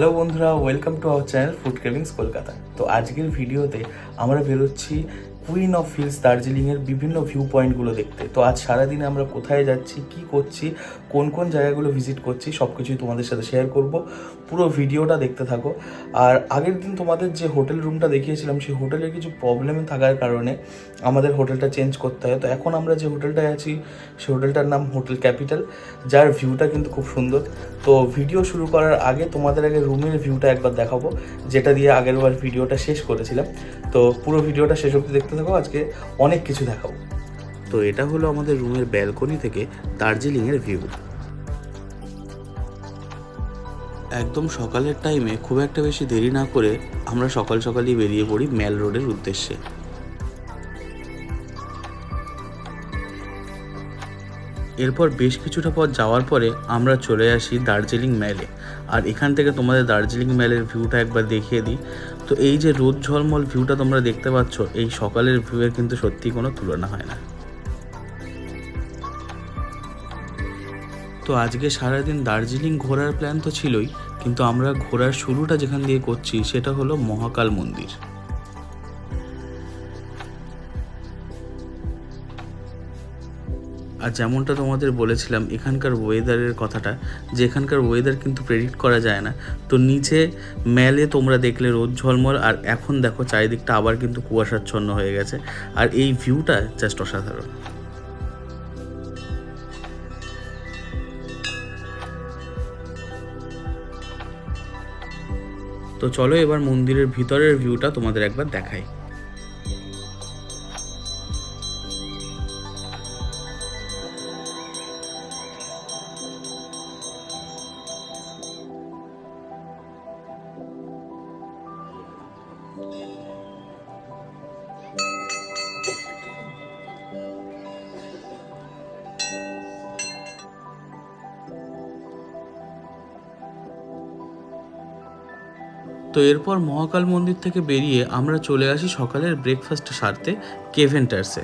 Hello বন্ধুরা, welcome to our channel food cravings Kolkata. তো আজকের ভিডিওতে আমরা বেরোচ্ছি কুইন অফ হিলস দার্জিলিংয়ের বিভিন্ন ভিউ পয়েন্টগুলো দেখতে। তো আজ সারাদিনে আমরা কোথায় যাচ্ছি, কি করছি, কোন কোন জায়গাগুলো ভিজিট করছি সব কিছুই তোমাদের সাথে শেয়ার করব। পুরো ভিডিওটা দেখতে থাকো। আর আগের দিন তোমাদের যে হোটেল রুমটা দেখিয়েছিলাম, সেই হোটেলের কিছু প্রবলেম থাকার কারণে আমাদের হোটেলটা চেঞ্জ করতে হয়। তো এখন আমরা যে হোটেলটায় আছি সেই হোটেলটার নাম হোটেল ক্যাপিটাল, যার ভিউটা কিন্তু খুব সুন্দর। তো ভিডিও শুরু করার আগে তোমাদের আগে রুমের ভিউটা একবার দেখাবো, যেটা দিয়ে আগেরবার ভিডিওটা শেষ করেছিলাম। তো পুরো ভিডিওটা শেষ অবধি দেখতে থাকো, আজকে অনেক কিছু দেখাবো। তো এটা হলো আমাদের রুমের ব্যালকনি থেকে দার্জিলিংয়ের ভিউ। একদম সকালের টাইমে খুব একটা বেশি দেরি না করে আমরা সকাল সকালই বেরিয়ে পড়ি ম্যাল রোডের উদ্দেশ্যে। এরপর বেশ কিছুটা পথ যাওয়ার পরে আমরা চলে আসি দার্জিলিং ম্যালে। আর এখান থেকে তোমাদের দার্জিলিং ম্যালের ভিউটা একবার দেখিয়ে দিই। তো এই যে রোদ ঝলমল ভিউটা তোমরা দেখতে পাচ্ছ, এই সকালের ভিউয়ের কিন্তু সত্যি কোনো তুলনা হয় না। তো আজকে সারাদিন দার্জিলিং ঘোরার প্ল্যান তো ছিলই, কিন্তু আমরা ঘোরার শুরুটা যেখান দিয়ে করছি সেটা হলো মহাকাল মন্দির। আর যেমনটা তোমাদের বলেছিলাম এখানকার ওয়েদারের কথাটা, যে এখানকার ওয়েদার কিন্তু প্রেডিক্ট করা যায় না। তো নিচে ম্যালে তোমরা দেখলে রোদ ঝলমল, আর এখন দেখো চারিদিকটা আবার কিন্তু কুয়াশাচ্ছন্ন হয়ে গেছে। আর এই ভিউটা জাস্ট অসাধারণ। তো চলো এবার মন্দিরের ভিতরের ভিউটা তোমাদের একবার দেখাই। তো এরপর মহাকাল মন্দির থেকে বেরিয়ে আমরা চলে আসি সকালের ব্রেকফাস্ট সারতে কেভেন্টার্সে।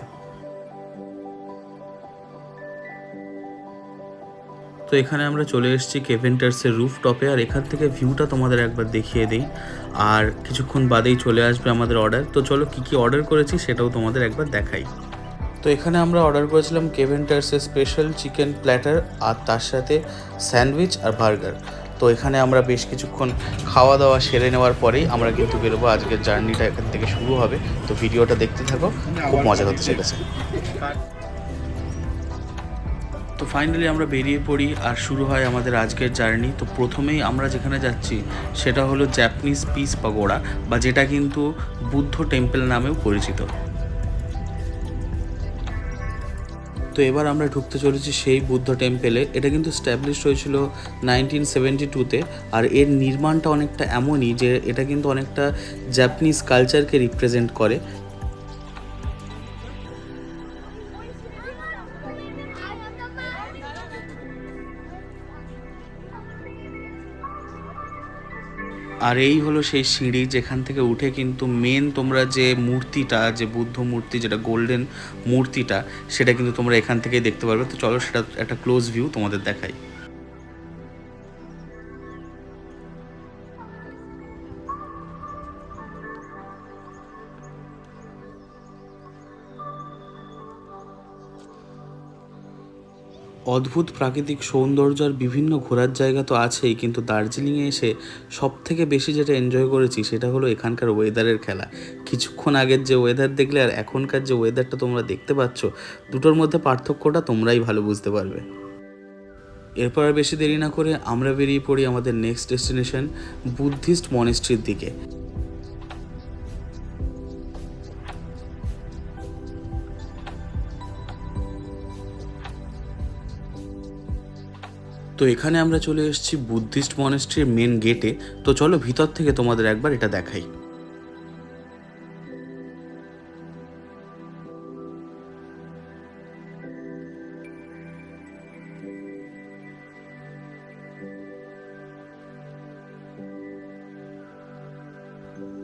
তো এখানে আমরা চলে এসেছি কেভেন্টার্সের রুফটপে, আর এখান থেকে ভিউটা তোমাদের একবার দেখিয়ে দিই। আর কিছুক্ষণ বাদেই চলে আসবে আমাদের অর্ডার। তো চলো কী কী অর্ডার করেছি সেটাও তোমাদের একবার দেখাই। তো এখানে আমরা অর্ডার করেছিলাম কেভেন্টার্সের স্পেশাল চিকেন প্ল্যাটার, আর তার সাথে স্যান্ডউইচ আর বার্গার। তো এখানে আমরা বেশ কিছুক্ষণ খাওয়া দাওয়া সেরে নেওয়ার পরেই আমরা কিন্তু বেরোবো। আজকের জার্নিটা এখান থেকে শুরু হবে। তো ভিডিওটা দেখতে থাকো, খুব মজা হতে চলেছে। তো ফাইনালি আমরা বেরিয়ে পড়ি আর শুরু হয় আমাদের আজকের জার্নি। তো প্রথমেই আমরা যেখানে যাচ্ছি সেটা হলো জাপানিজ পিস পাগোড়া, বা যেটা কিন্তু বুদ্ধ টেম্পল নামেও পরিচিত। তো এবার আমরা ঢুকতে চলেছি সেই বুদ্ধ টেম্পেলে। এটা কিন্তু স্ট্যাবলিশ হয়েছিল 1972-তে, আর এর নির্মাণটা অনেকটা এমনই যে এটা কিন্তু অনেকটা জাপানিজ কালচারকে রিপ্রেজেন্ট করে। আর এই হলো সেই সিঁড়ি, যেখান থেকে উঠে কিন্তু মেন তোমরা যে মূর্তিটা, যে বুদ্ধ মূর্তি, যেটা গোল্ডেন মূর্তিটা, সেটা কিন্তু তোমরা এখান থেকেই দেখতে পারবে। তো চলো সেটা একটা ক্লোজ ভিউ তোমাদের দেখাই। অদ্ভুত প্রাকৃতিক সৌন্দর্য আর বিভিন্ন ঘোরার জায়গা তো আছেই, কিন্তু দার্জিলিংয়ে এসে সব থেকে বেশি যেটা এনজয় করেছি সেটা হলো এখানকার ওয়েদারের খেলা। কিছুক্ষণ আগের যে ওয়েদার দেখলে আর এখনকার যে ওয়েদারটা তোমরা দেখতে পাচ্ছ, দুটোর মধ্যে পার্থক্যটা তোমরাই ভালো বুঝতে পারবে। এরপর আর বেশি দেরি না করে আমরা বেরিয়ে পড়ি আমাদের নেক্সট ডেস্টিনেশন বুদ্ধিস্ট মনেস্ট্রির দিকে। তো এখানে আমরা চলে এসেছি বুদ্ধিস্ট মনেস্ট্রির মেন গেটে। তো চলো ভিতর থেকে তোমাদের একবার এটা দেখাই।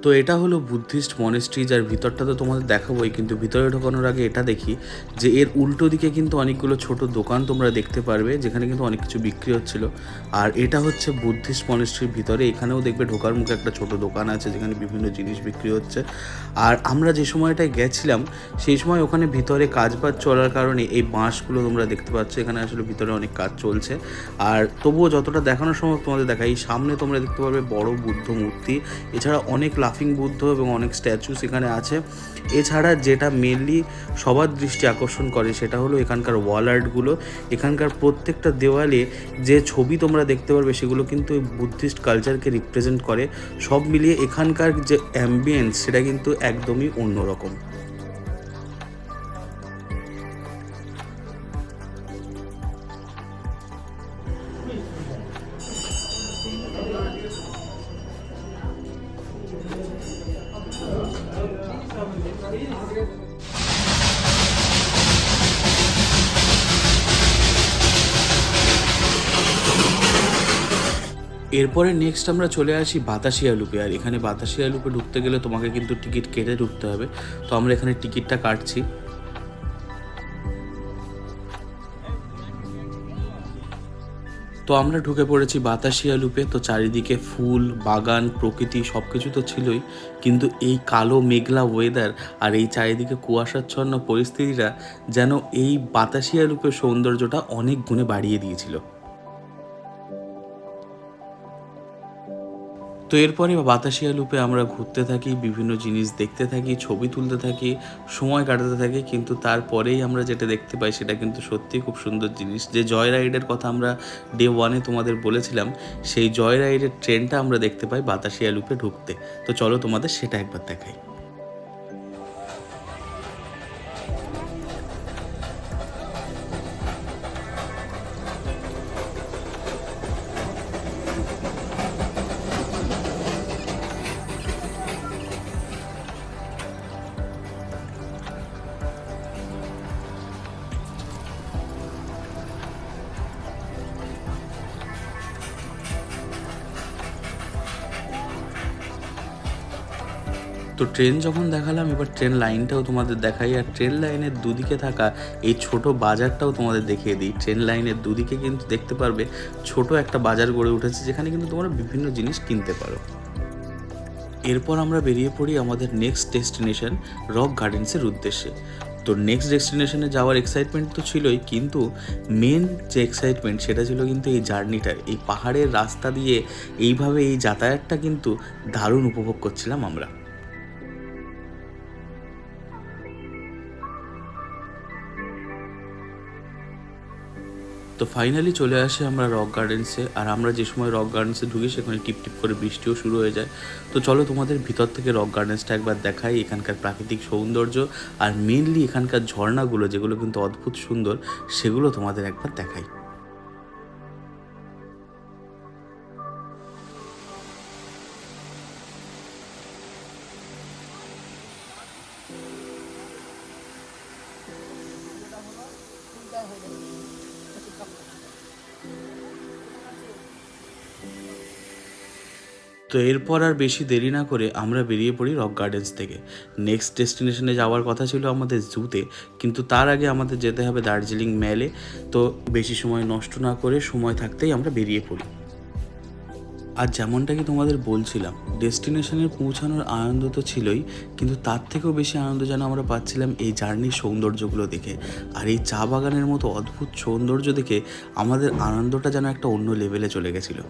তো এটা হলো বুদ্ধিস্ট মনেস্ট্রি, যার ভিতরটা তো তোমাদের দেখাবোই, কিন্তু ভিতরে ঢোকানোর আগে এটা দেখি যে এর উল্টো দিকে কিন্তু অনেকগুলো ছোট দোকান তোমরা দেখতে পারবে, যেখানে কিন্তু অনেক কিছু বিক্রি হচ্ছিল। আর এটা হচ্ছে বুদ্ধিস্ট মনেস্ট্রির ভিতরে, এখানেও দেখবে ঢোকার মুখে একটা ছোট দোকান আছে যেখানে বিভিন্ন জিনিস বিক্রি হচ্ছে। আর আমরা যে সময়টায় গেছিলাম সেই সময় ওখানে ভিতরে কাজবাজ চলার কারণে এই বাঁশগুলো তোমরা দেখতে পাচ্ছ, এখানে আসলে ভিতরে অনেক কাজ চলছে। আর তবুও যতটা দেখানোর সময় তোমাদের দেখাই, সামনে তোমরা দেখতে পারবে বড় বুদ্ধ মূর্তি, এছাড়া অনেক লাফিং বুদ্ধ এবং অনেক স্ট্যাচু সেখানে আছে। এছাড়া যেটা মেনলি সবার দৃষ্টি আকর্ষণ করে সেটা হলো এখানকার ওয়াল আর্টগুলো। এখানকার প্রত্যেকটা দেওয়ালে যে ছবি তোমরা দেখতে পারবে সেগুলো কিন্তু বুদ্ধিস্ট কালচারকে রিপ্রেজেন্ট করে। সব মিলিয়ে এখানকার যে অ্যাম্বিয়েন্স সেটা কিন্তু একদমই অন্যরকম। এরপরে নেক্সট আমরা চলে আসি বাতাসিয়া লুপে। আর এখানে বাতাসিয়া লুপে ঢুকতে গেলে তোমাকে কিন্তু টিকিট কেটে ঢুকতে হবে। তো আমরা এখানে টিকিটটা কাটছি। তো আমরা ঢুকে পড়েছি বাতাসিয়া লুপে। তো চারিদিকে ফুল, বাগান, প্রকৃতি সব কিছু তো ছিলই, কিন্তু এই কালো মেঘলা ওয়েদার আর এই চারিদিকে কুয়াশাচ্ছন্ন পরিস্থিতিটা যেন এই বাতাসিয়া লুপের সৌন্দর্যটা অনেক গুণে বাড়িয়ে দিয়েছিল। তো এরপরে বাতাসিয়া লুপে আমরা ঘুরতে থাকি, বিভিন্ন জিনিস দেখতে থাকি, ছবি তুলতে থাকি, সময় কাটাতে থাকি। কিন্তু তারপরেই আমরা যেটা দেখতে পাই সেটা কিন্তু সত্যিই খুব সুন্দর জিনিস। যে জয় রাইডের কথা আমরা ডে 1-এ তোমাদের বলেছিলাম, সেই জয় রাইডের ট্রেনটা আমরা দেখতে পাই বাতাসিয়া লুপে ঢুকতে। তো চলো তোমাদের সেটা একবার দেখাই। তো ট্রেন যখন দেখালাম, এবার ট্রেন লাইনটাও তোমাদের দেখাই। আর ট্রেন লাইনের দুদিকে থাকা এই ছোট বাজারটাও তোমাদের দেখিয়ে দিই। ট্রেন লাইনের দুদিকে কিন্তু দেখতে পারবে ছোট একটা বাজার গড়ে উঠেছে, যেখানে কিন্তু তোমরা বিভিন্ন জিনিস কিনতে পারো। এরপর আমরা বেরিয়ে পড়ি আমাদের নেক্সট ডেস্টিনেশন রক গার্ডেন্সের উদ্দেশ্যে। তো নেক্সট ডেস্টিনেশনে যাওয়ার এক্সাইটমেন্ট তো ছিলই, কিন্তু মেন যে এক্সাইটমেন্ট সেটা ছিল কিন্তু এই জার্নিটার, এই পাহাড়ের রাস্তা দিয়ে এইভাবে এই যাতায়াতটা কিন্তু দারুণ উপভোগ করছিলাম আমরা। তো ফাইনালি চলে আসি আমরা রক গার্ডেন্সে। আর আমরা যে সময় রক গার্ডেন্সে ঢুকি সেখানে টিপ টিপ করে বৃষ্টিও শুরু হয়ে যায়। তো চলো তোমাদের ভিতর থেকে রক গার্ডেন্সটা একবার দেখাই, এখানকার প্রাকৃতিক সৌন্দর্য আর মেনলি এখানকার ঝর্ণাগুলো যেগুলো কিন্তু অদ্ভুত সুন্দর, সেগুলো তোমাদের একবার দেখাই। তো এরপর আর বেশি দেরি না করে আমরা বেরিয়ে পড়ি রক গার্ডেন্স থেকে। নেক্সট ডেস্টিনেশনে যাওয়ার কথা ছিল আমাদের জুতে, কিন্তু তার আগে আমাদের যেতে হবে দার্জিলিং মেলে। তো বেশি সময় নষ্ট না করে সময় থাকতেই আমরা বেরিয়ে পড়ি। আর যেমনটা কি তোমাদের বলছিলাম, ডেস্টিনেশনে পৌঁছানোর আনন্দ তো ছিলই, কিন্তু তার থেকেও বেশি আনন্দ যেন আমরা পাচ্ছিলাম এই জার্নির সৌন্দর্যগুলো দেখে। আর এই চা বাগানের মতো অদ্ভুত সৌন্দর্য দেখে আমাদের আনন্দটা যেন একটা অন্য লেভেলে চলে গেছিলো।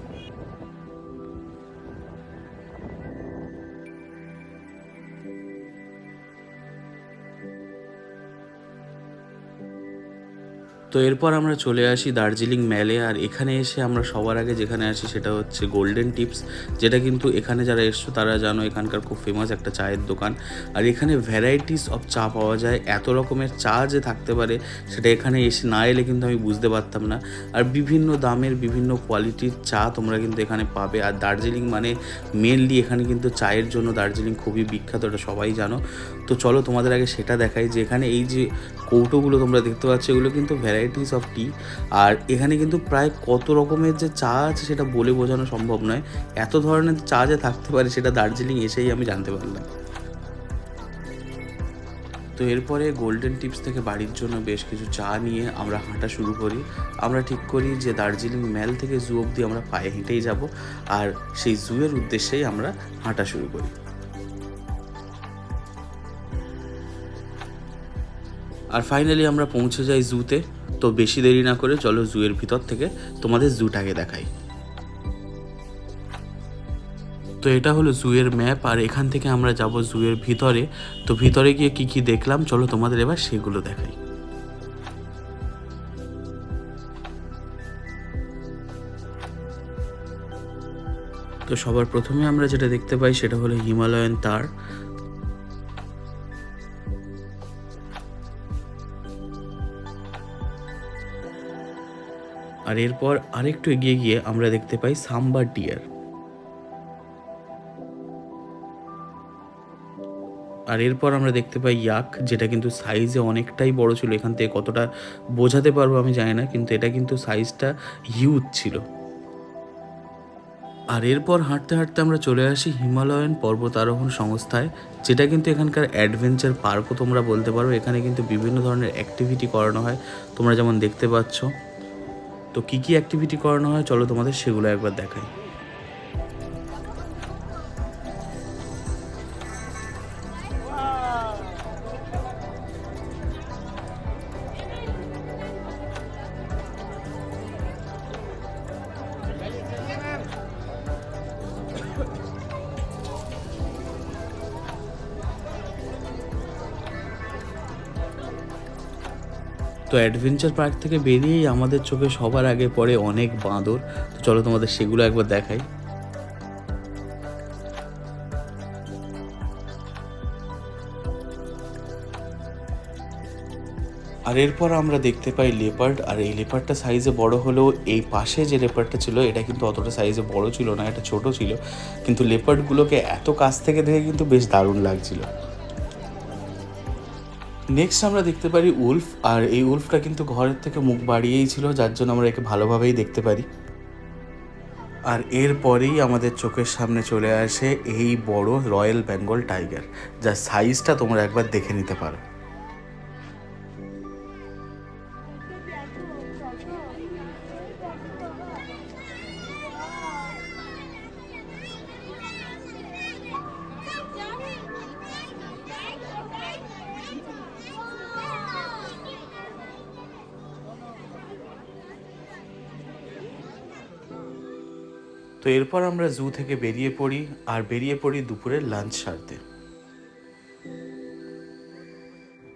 তো এরপর আমরা চলে আসি দার্জিলিং মেলে। আর এখানে এসে আমরা সবার আগে যেখানে আসি সেটা হচ্ছে গোল্ডেন টিপস, যেটা কিন্তু এখানে যারা এসছো তারা জানো এখানকার খুব ফেমাস একটা চায়ের দোকান। আর এখানে ভ্যারাইটিস অফ চা পাওয়া যায়, এত রকমের চা যে থাকতে পারে সেটা এখানে এসে না এলে কিন্তু আমি বুঝতে পারতাম না। আর বিভিন্ন দামের বিভিন্ন কোয়ালিটির চা তোমরা কিন্তু এখানে পাবে। আর দার্জিলিং মানে মেনলি এখানে কিন্তু চায়ের জন্য দার্জিলিং খুবই বিখ্যাত, এটা সবাই জানো। তো তো চলো তোমাদের আগে সেটা দেখাই যে এখানে এই যে কৌটোগুলো তোমরা দেখতে পাচ্ছ এগুলো কিন্তু ভ্যারাইটিস অফ টি। আর এখানে কিন্তু প্রায় কত রকমের যে চা আছে সেটা বলে বোঝানো সম্ভব নয়। এত ধরনের চা যে থাকতে পারে সেটা দার্জিলিং এসেই আমি জানতে পারলাম। তো এরপরে গোল্ডেন টিপস থেকে বাড়ির জন্য বেশ কিছু চা নিয়ে আমরা হাঁটা শুরু করি। আমরা ঠিক করি যে দার্জিলিং ম্যাল থেকে জু অবধি আমরা পায়ে হেঁটেই যাব, আর সেই জুয়ের উদ্দেশ্যেই আমরা হাঁটা শুরু করি। আর ফাইনালি আমরা পৌঁছে যাই জুতে। তো বেশি দেরি না করে চলো জুয়ের ভিতর থেকে তোমাদের জুটাকে দেখাই। তো এটা হলো জুয়ের ম্যাপ, আর এখান থেকে আমরা যাব জুয়ের ভিতরে। তো ভিতরে গিয়ে কি কি দেখলাম চলো তোমাদের এবার সেগুলো দেখাই। তো সবার প্রথমে আমরা যেটা দেখতে পাই সেটা হলো হিমালয়ান তার। আর এরপর আরেকটু এগিয়ে গিয়ে আমরা দেখতে পাই সাম্বার ডিয়ার। আর এরপর আমরা দেখতে পাই ইয়াক, যেটা কিন্তু সাইজে অনেকটাই বড় ছিল। এখান থেকে কতটা বোঝাতে পারবো আমি জানি না, কিন্তু এটা কিন্তু সাইজটা হিউজ ছিল। আর এরপর হাঁটতে হাঁটতে আমরা চলে আসি হিমালয়ান পর্বত আরোহণ সংস্থায়, যেটা কিন্তু এখানকার অ্যাডভেঞ্চার পার্কও তোমরা বলতে পারো। এখানে কিন্তু বিভিন্ন ধরনের অ্যাক্টিভিটি করানো হয়, তোমরা যেমন দেখতে পাচ্ছ। তো কী কী অ্যাক্টিভিটি করানো হয় চলো তোমাদের সেগুলো একবার দেখাই। তো অ্যাডভেঞ্চার পার্ক থেকে বেরিয়েই আমাদের চোখে সবার আগে পড়ে অনেক বাঁদর। তো চলো তোমাদের সেগুলো একবার দেখাই। আর এরপর আমরা দেখতে পাই লেপার্ড। আর এই লেপার্ডটা সাইজে বড় হলেও এই পাশে যে লেপার্ডটা ছিল এটা কিন্তু অতটা সাইজে বড় ছিল না, এটা ছোট ছিল। কিন্তু লেপার্ডগুলোকে এত কাছ থেকে দেখে কিন্তু বেশ দারুণ লাগছিল। নেক্সট আমরা দেখতে পারি উলফ। আর এই উলফটা কিন্তু ঘরের থেকে মুখ বাড়িয়েই ছিল, যার জন্য আমরা একে ভালোভাবেই দেখতে পারি। আর এরপরেই আমাদের চোখের সামনে চলে আসে এই বড় রয়্যাল বেঙ্গল টাইগার, যার সাইজটা তোমরা একবার দেখে নিতে পারো। তো এরপর আমরা জু থেকে বেরিয়ে পড়ি দুপুরের লাঞ্চ সারতে।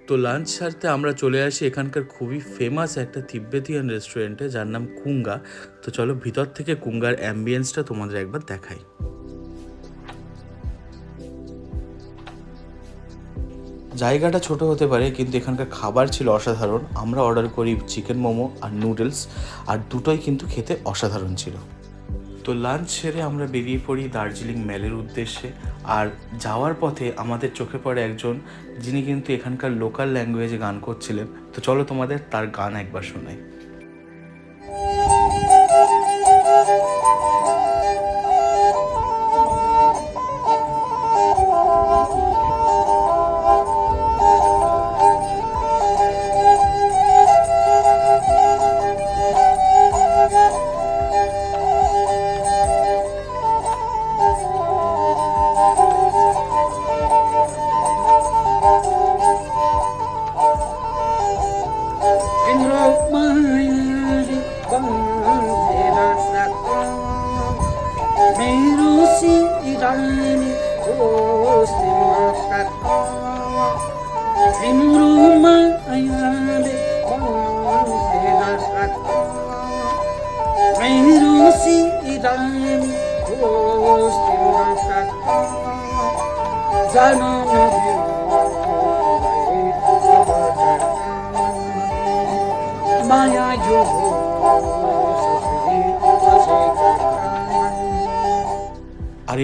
তো লাঞ্চ সারতে আমরা চলে আসি এখানকার খুবই ফেমাস একটা তিব্বেতিয়ান রেস্টুরেন্টে, যার নাম কুঙ্গা। তো চলো ভিতর থেকে কুঙ্গার অ্যাম্বিয়েন্সটা তোমাদের একবার দেখাই। জায়গাটা ছোট হতে পারে কিন্তু এখানকার খাবার ছিল অসাধারণ। আমরা অর্ডার করি চিকেন মোমো আর নুডলস, আর দুটোই কিন্তু খেতে অসাধারণ ছিল। তো লাঞ্চ সেরে আমরা বেরিয়ে পড়ি দার্জিলিং মেলের উদ্দেশ্যে। আর যাওয়ার পথে আমাদের চোখে পড়ে একজন, যিনি কিন্তু এখানকার লোকাল ল্যাঙ্গুয়েজে গান করছিলেন। তো চলো তোমাদের তার গান একবার শোনাই।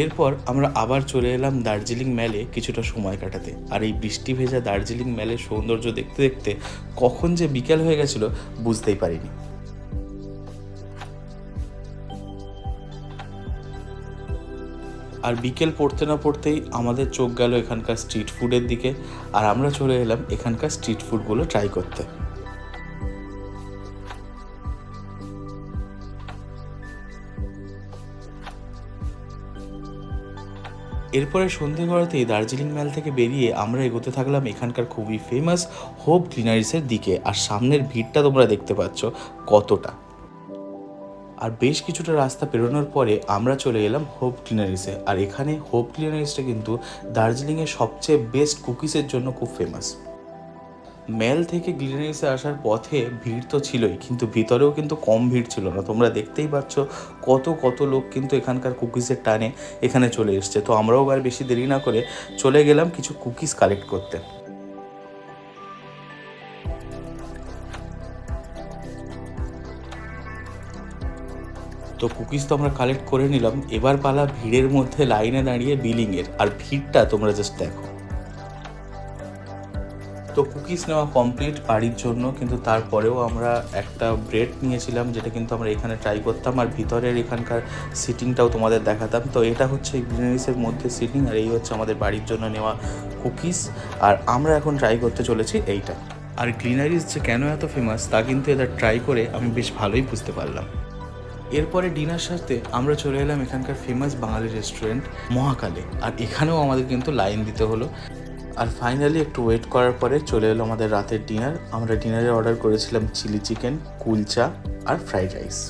এরপর আমরা আবার চলে এলাম দার্জিলিং ম্যালে কিছুটা সময় কাটাতে। আর এই বৃষ্টি ভেজা দার্জিলিং ম্যালের সৌন্দর্য দেখতে দেখতে কখন যে বিকেল হয়ে গেছিল বুঝতেই পারিনি। আর বিকেল পড়তে না পড়তেই আমাদের চোখ গেল এখানকার স্ট্রিট ফুডের দিকে, আর আমরা চলে এলাম এখানকার স্ট্রিট ফুডগুলো ট্রাই করতে। এরপরে সন্ধে গড়াতেই দার্জিলিং ম্যাল থেকে বেরিয়ে আমরা এগোতে থাকলাম এখানকার খুবই ফেমাস হোপ গ্লিনারিসের দিকে। আর সামনের ভিড়টা তোমরা দেখতে পাচ্ছ কতটা। আর বেশ কিছুটা রাস্তা পেরোনোর পরে আমরা চলে এলাম হোপ গ্লিনারিসে। আর এখানে হোপ গ্লিনারিসটা কিন্তু দার্জিলিংয়ের সবচেয়ে বেস্ট কুকিজের জন্য খুব ফেমাস। ম্যাল থেকে গ্লিনারিসে আসার পথে ভিড় তো ছিলই, কিন্তু ভিতরেও কিন্তু কম ভিড় ছিল না। তোমরা দেখতেই পাচ্ছ কত লোক কিন্তু এখানকার কুকিজের টানে এখানে চলে এসছে। তো আমরাও আর বেশি দেরি না করে চলে গেলাম কিছু কুকিজ কালেক্ট করতে। তো কুকিজ তো আমরা কালেক্ট করে নিলাম, এবার পালা ভিড়ের মধ্যে লাইনে দাঁড়িয়ে বিলিংয়ের। আর ভিড়টা তোমরা জাস্ট দেখো। তো কুকিজ নেওয়া কমপ্লিট বাড়ির জন্য, কিন্তু তারপরেও আমরা একটা ব্রেড নিয়েছিলাম যেটা কিন্তু আমরা এখানে ট্রাই করতাম। আর ভিতরের এখানকার সিটিংটাও তোমাদের দেখাতাম। তো এটা হচ্ছে গ্লিনারিসের মধ্যে সিটিং, আর এই হচ্ছে আমাদের বাড়ির জন্য নেওয়া কুকিজ। আর আমরা এখন ট্রাই করতে চলেছি এইটা। আর গ্লিনারিস যে কেন এত ফেমাস তা কিন্তু এটা ট্রাই করে আমি বেশ ভালোই বুঝতে পারলাম। এরপরে ডিনার সাথে আমরা চলে এলাম এখানকার ফেমাস বাঙালি রেস্টুরেন্ট মহাকালে। আর এখানেও আমাদের কিন্তু লাইন দিতে হলো। আর ফাইনালি একটু ওয়েট করার পরে চলে এলো আমাদের রাতের ডিনার। আমরা ডিনারে অর্ডার করেছিলাম চিলি চিকেন, কুলচা আর ফ্রাইড রাইস।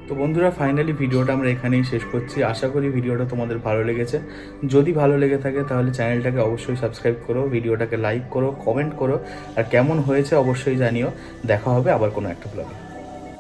তো বন্ধুরা, ফাইনালি ভিডিওটা আমরা এখানেই শেষ করছি। আশা করি ভিডিওটা তোমাদের ভালো লেগেছে। যদি ভালো লেগে থাকে তাহলে চ্যানেলটাকে অবশ্যই সাবস্ক্রাইব করো, ভিডিওটাকে লাইক করো, কমেন্ট করো, আর কেমন হয়েছে অবশ্যই জানিও। দেখা হবে আবার কোনো একটা ব্লগে।